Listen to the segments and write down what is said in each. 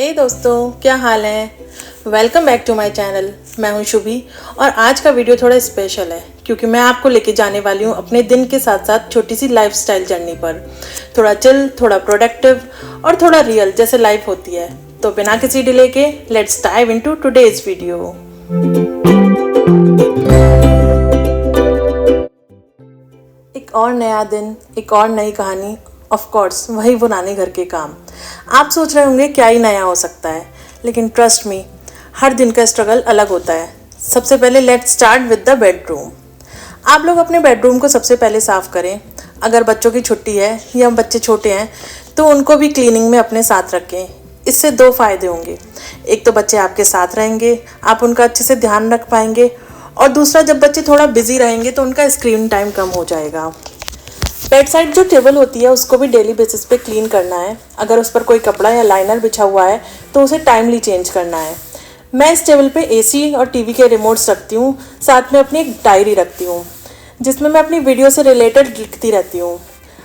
हे दोस्तों, क्या हाल है। Welcome back to my channel. मैं हूं शुभी और आज का वीडियो थोड़ा स्पेशल है क्योंकि मैं आपको लेके जाने वाली हूं अपने दिन के साथ साथ छोटी सी लाइफस्टाइल जर्नी पर। थोड़ा चिल, थोड़ा प्रोडक्टिव और थोड़ा रियल जैसे लाइफ होती है। तो बिना किसी डिले के let's dive into today's video. एक और नया दिन, एक और नई कहानी, ऑफ कोर्स वही वो नानी घर के काम। आप सोच रहे होंगे क्या ही नया हो सकता है, लेकिन ट्रस्ट मी, हर दिन का स्ट्रगल अलग होता है। सबसे पहले let's start with the bedroom. आप लोग अपने बेडरूम को सबसे पहले साफ़ करें। अगर बच्चों की छुट्टी है या बच्चे छोटे हैं तो उनको भी क्लीनिंग में अपने साथ रखें। इससे दो फ़ायदे होंगे। एक तो बच्चे आपके साथ रहेंगे, आप उनका अच्छे से ध्यान रख पाएंगे, और दूसरा जब बच्चे थोड़ा बिजी रहेंगे तो उनका स्क्रीन टाइम कम हो जाएगा। बेड साइड जो टेबल होती है उसको भी डेली बेसिस पे क्लीन करना है। अगर उस पर कोई कपड़ा या लाइनर बिछा हुआ है तो उसे टाइमली चेंज करना है। मैं इस टेबल पे एसी और टीवी के रिमोट्स रखती हूँ, साथ में अपनी एक डायरी रखती हूँ जिसमें मैं अपनी वीडियो से रिलेटेड लिखती रहती हूँ।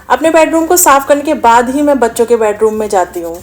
अपने बेडरूम को साफ़ करने के बाद ही मैं बच्चों के बेडरूम में जाती हूँ।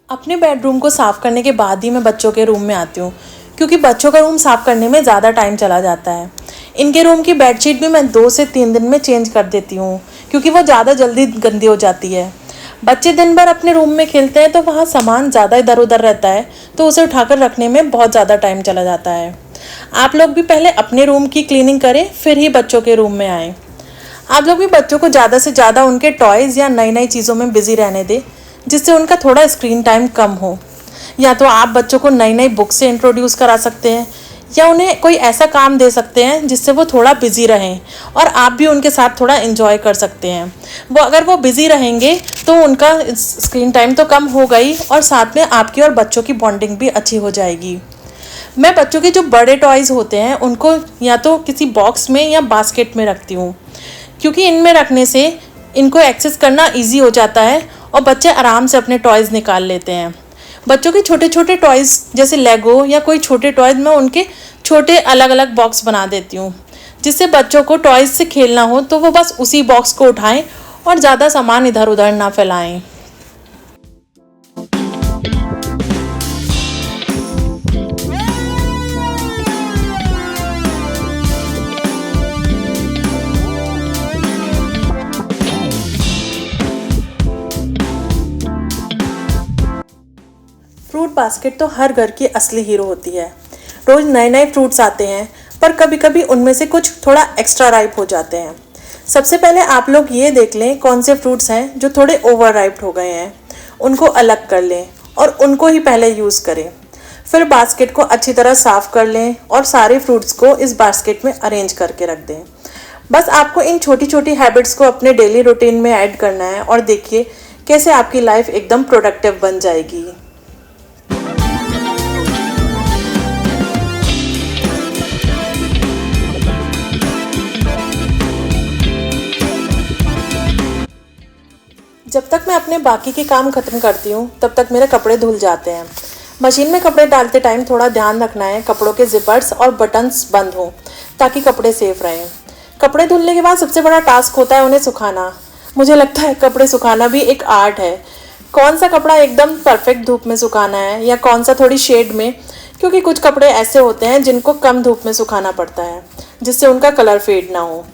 अपने बेडरूम को साफ़ करने के बाद ही मैं बच्चों के रूम में आती हूँ, क्योंकि बच्चों का रूम साफ़ करने में ज़्यादा टाइम चला जाता है। इनके रूम की बेडशीट भी मैं 2 से 3 दिन में चेंज कर देती हूँ, क्योंकि वो ज़्यादा जल्दी गंदी हो जाती है। बच्चे दिन भर अपने रूम में खेलते हैं तो वहाँ सामान ज़्यादा इधर उधर रहता है, तो उसे उठाकर रखने में बहुत ज़्यादा टाइम चला जाता है। आप लोग भी पहले अपने रूम की क्लीनिंग करें, फिर ही बच्चों के रूम में आएँ। आप लोग भी बच्चों को ज़्यादा से ज़्यादा उनके टॉयज़ या नई नई चीज़ों में बिज़ी रहने दें, जिससे उनका थोड़ा स्क्रीन टाइम कम हो। या तो आप बच्चों को नई नई बुक से इंट्रोड्यूस करा सकते हैं, या उन्हें कोई ऐसा काम दे सकते हैं जिससे वो थोड़ा बिज़ी रहें और आप भी उनके साथ थोड़ा इन्जॉय कर सकते हैं। अगर वो बिज़ी रहेंगे तो उनका स्क्रीन टाइम तो कम होगा ही, और साथ में आपकी और बच्चों की बॉन्डिंग भी अच्छी हो जाएगी। मैं बच्चों के जो बड़े टॉयज़ होते हैं उनको या तो किसी बॉक्स में या बास्केट में रखती हूँ, क्योंकि इनमें रखने से इनको एक्सेस करना ईजी हो जाता है और बच्चे आराम से अपने टॉयज़ निकाल लेते हैं। बच्चों के छोटे छोटे टॉयज़ जैसे लेगो या कोई छोटे टॉयज़ मैं उनके छोटे अलग अलग बॉक्स बना देती हूँ, जिससे बच्चों को टॉयज़ से खेलना हो तो वो बस उसी बॉक्स को उठाएं और ज़्यादा सामान इधर उधर ना फैलाएं। फ्रूट बास्केट तो हर घर की असली हीरो होती है। रोज़ नए नए फ्रूट्स आते हैं, पर कभी कभी उनमें से कुछ थोड़ा एक्स्ट्रा राइप हो जाते हैं। सबसे पहले आप लोग ये देख लें कौन से फ्रूट्स हैं जो थोड़े ओवर राइप्ड हो गए हैं, उनको अलग कर लें और उनको ही पहले यूज़ करें। फिर बास्केट को अच्छी तरह साफ़ कर लें और सारे फ्रूट्स को इस बास्केट में अरेंज करके रख दें। बस आपको इन छोटी छोटी हैबिट्स को अपने डेली रूटीन में ऐड करना है, और देखिए कैसे आपकी लाइफ एकदम प्रोडक्टिव बन जाएगी। जब तक मैं अपने बाकी के काम ख़त्म करती हूँ तब तक मेरे कपड़े धुल जाते हैं। मशीन में कपड़े डालते टाइम थोड़ा ध्यान रखना है कपड़ों के जिपर्स और बटन्स बंद हों, ताकि कपड़े सेफ रहें। कपड़े धुलने के बाद सबसे बड़ा टास्क होता है उन्हें सुखाना। मुझे लगता है कपड़े सुखाना भी एक आर्ट है। कौन सा कपड़ा एकदम परफेक्ट धूप में सुखाना है या कौन सा थोड़ी शेड में, क्योंकि कुछ कपड़े ऐसे होते हैं जिनको कम धूप में सुखाना पड़ता है, जिससे उनका कलर फेड ना हो।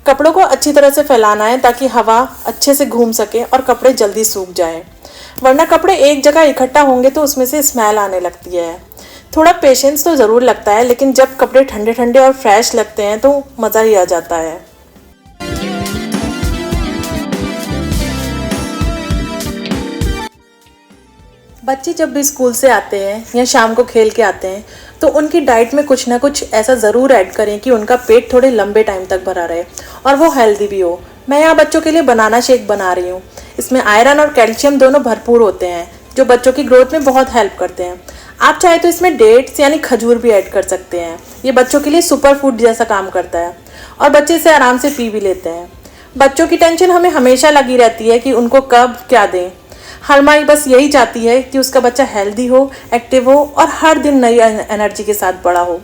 कपड़ों को अच्छी तरह से फैलाना है ताकि हवा अच्छे से घूम सके और कपड़े जल्दी सूख जाएं, वरना कपड़े एक जगह इकट्ठा होंगे तो उसमें से स्मेल आने लगती है। थोड़ा पेशेंस तो ज़रूर लगता है, लेकिन जब कपड़े ठंडे ठंडे और फ्रेश लगते हैं तो मज़ा ही आ जाता है। बच्चे जब भी स्कूल से आते हैं या शाम को खेल के आते हैं तो उनकी डाइट में कुछ ना कुछ ऐसा ज़रूर ऐड करें कि उनका पेट थोड़े लंबे टाइम तक भरा रहे और वो हेल्दी भी हो। मैं यहाँ बच्चों के लिए बनाना शेक बना रही हूँ। इसमें आयरन और कैल्शियम दोनों भरपूर होते हैं, जो बच्चों की ग्रोथ में बहुत हेल्प करते हैं। आप चाहे तो इसमें डेट्स यानी खजूर भी ऐड कर सकते हैं। ये बच्चों के लिए सुपर फूड जैसा काम करता है और बच्चे इसे आराम से पी भी लेते हैं। बच्चों की टेंशन हमें हमेशा लगी रहती है कि उनको कब क्या दें। हर माँ बस यही चाहती है कि उसका बच्चा हेल्दी हो, एक्टिव हो और हर दिन नई एनर्जी के साथ बड़ा हो।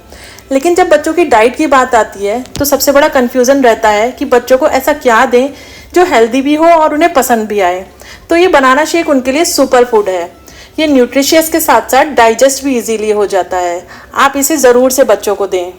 लेकिन जब बच्चों की डाइट की बात आती है तो सबसे बड़ा कन्फ्यूज़न रहता है कि बच्चों को ऐसा क्या दें जो हेल्दी भी हो और उन्हें पसंद भी आए। तो ये बनाना शेक उनके लिए सुपर फूड है। ये न्यूट्रिशियस के साथ साथ डाइजेस्ट भी इजीली हो जाता है। आप इसे ज़रूर से बच्चों को दें।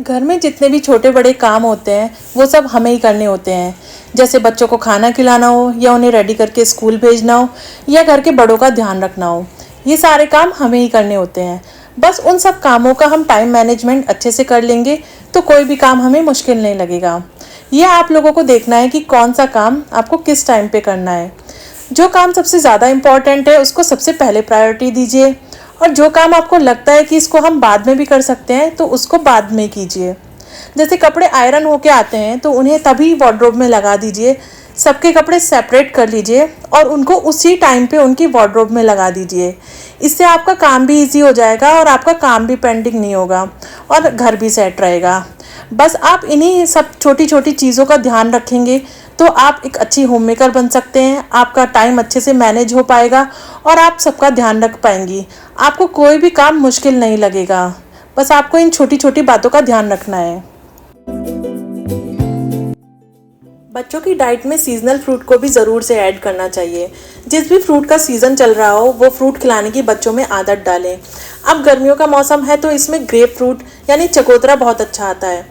घर में जितने भी छोटे बड़े काम होते हैं वो सब हमें ही करने होते हैं। जैसे बच्चों को खाना खिलाना हो या उन्हें रेडी करके स्कूल भेजना हो या घर के बड़ों का ध्यान रखना हो, ये सारे काम हमें ही करने होते हैं। बस उन सब कामों का हम टाइम मैनेजमेंट अच्छे से कर लेंगे तो कोई भी काम हमें मुश्किल नहीं लगेगा। ये आप लोगों को देखना है कि कौन सा काम आपको किस टाइम पे करना है। जो काम सबसे ज़्यादा इम्पॉर्टेंट है उसको सबसे पहले प्रायोरिटी दीजिए, और जो काम आपको लगता है कि इसको हम बाद में भी कर सकते हैं तो उसको बाद में कीजिए। जैसे कपड़े आयरन होके आते हैं तो उन्हें तभी वार्डरोब में लगा दीजिए। सबके कपड़े सेपरेट कर लीजिए और उनको उसी टाइम पे उनकी वार्डरोब में लगा दीजिए। इससे आपका काम भी इजी हो जाएगा और आपका काम भी पेंडिंग नहीं होगा और घर भी सेट रहेगा। बस आप इन्हीं सब छोटी छोटी चीज़ों का ध्यान रखेंगे तो आप एक अच्छी होम मेकर बन सकते हैं। आपका टाइम अच्छे से मैनेज हो पाएगा और आप सबका ध्यान रख पाएंगी। आपको कोई भी काम मुश्किल नहीं लगेगा। बस आपको इन छोटी छोटी बातों का ध्यान रखना है। बच्चों की डाइट में सीजनल फ्रूट को भी ज़रूर से ऐड करना चाहिए। जिस भी फ्रूट का सीज़न चल रहा हो वो फ्रूट खिलाने की बच्चों में आदत डालें। अब गर्मियों का मौसम है तो इसमें ग्रेप फ्रूट यानी चकोतरा बहुत अच्छा आता है।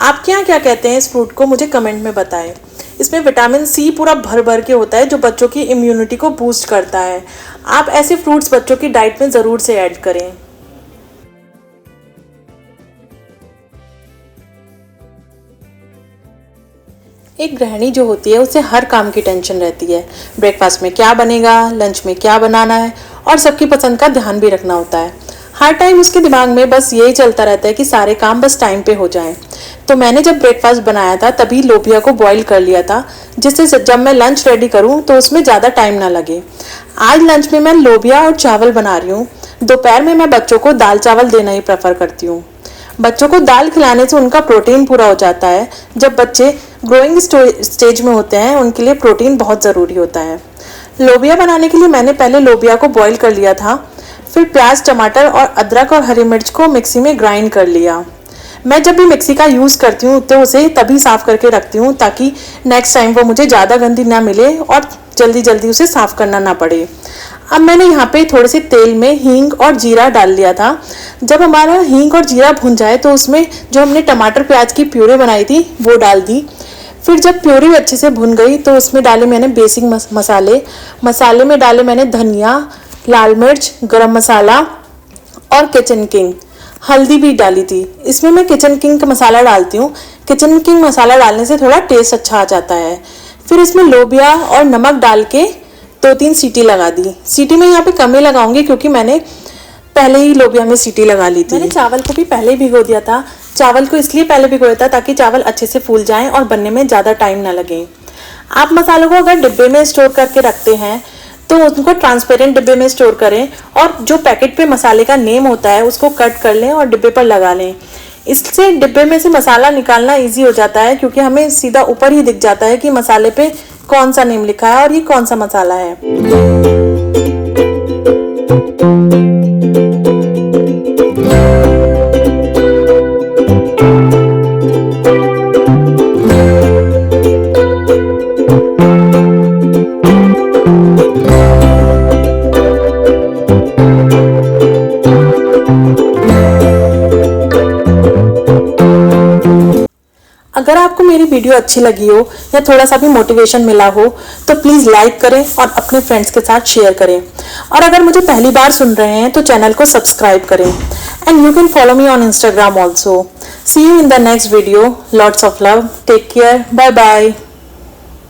आपके यहाँ क्या कहते हैं इस फ्रूट को, मुझे कमेंट में बताएं। इसमें विटामिन सी पूरा भर भर के होता है जो बच्चों की इम्यूनिटी को बूस्ट करता है। आप ऐसे फ्रूट्स बच्चों की डाइट में ज़रूर से ऐड करें। एक गृहिणी जो होती है उसे हर काम की टेंशन रहती है। ब्रेकफास्ट में क्या बनेगा, लंच में क्या बनाना है और सबकी पसंद का ध्यान भी रखना होता है। हर टाइम उसके दिमाग में बस यही चलता रहता है कि सारे काम बस टाइम पे हो जाएं। तो मैंने जब ब्रेकफास्ट बनाया था तभी लोबिया को बॉईल कर लिया था, जिससे जब मैं लंच रेडी करूं तो उसमें ज़्यादा टाइम ना लगे। आज लंच में मैं लोबिया और चावल बना रही हूँ। दोपहर में मैं बच्चों को दाल चावल देना ही प्रेफर करती हूँ। बच्चों को दाल खिलाने से उनका प्रोटीन पूरा हो जाता है। जब बच्चे ग्रोइंग स्टेज में होते हैं उनके लिए प्रोटीन बहुत ज़रूरी होता है। लोबिया बनाने के लिए मैंने पहले लोबिया को बॉईल कर लिया था, फिर प्याज, टमाटर और अदरक और हरी मिर्च को मिक्सी में ग्राइंड कर लिया। मैं जब भी मिक्सी का यूज़ करती हूँ तो उसे तभी साफ़ करके रखती हूँ ताकि नेक्स्ट टाइम वो मुझे ज़्यादा गंदी ना मिले और जल्दी जल्दी उसे साफ़ करना ना पड़े। अब मैंने यहाँ पे थोड़े से तेल में हींग और जीरा डाल लिया था। जब हमारा हींग और जीरा भुन जाए तो उसमें जो हमने टमाटर प्याज की प्यूरी बनाई थी वो डाल दी। फिर जब प्यूरी अच्छे से भुन गई तो उसमें डाले मैंने बेसिक मसाले में डाले मैंने धनिया, लाल मिर्च, गरम मसाला और किचन किंग। हल्दी भी डाली थी। इसमें मैं किचन किंग का मसाला डालती हूँ। किचन किंग मसाला डालने से थोड़ा टेस्ट अच्छा आ जाता है। फिर इसमें लोबिया और नमक डाल के 2-3 सीटी लगा दी। सीटी में यहाँ पे कम ही लगाऊंगी क्योंकि मैंने पहले ही लोबिया में सीटी लगा ली थी। मैंने चावल को भी पहले ही भिगो दिया था। चावल को इसलिए पहले भिगोया था ताकि चावल अच्छे से फूल जाएं और बनने में ज़्यादा टाइम ना लगे। आप मसालों को अगर डिब्बे में स्टोर करके रखते हैं तो उनको ट्रांसपेरेंट डिब्बे में स्टोर करें और जो पैकेट पे मसाले का नेम होता है उसको कट कर लें और डिब्बे पर लगा लें। इससे डिब्बे में से मसाला निकालना इजी हो जाता है क्योंकि हमें सीधा ऊपर ही दिख जाता है कि मसाले पे कौन सा नेम लिखा है और ये कौन सा मसाला है। अगर आपको मेरी वीडियो अच्छी लगी हो या थोड़ा सा भी मोटिवेशन मिला हो तो प्लीज़ लाइक करें और अपने फ्रेंड्स के साथ शेयर करें। और अगर मुझे पहली बार सुन रहे हैं तो चैनल को सब्सक्राइब करें। And you can follow me on Instagram also. See you in the next video. Lots of love. Take care. Bye bye.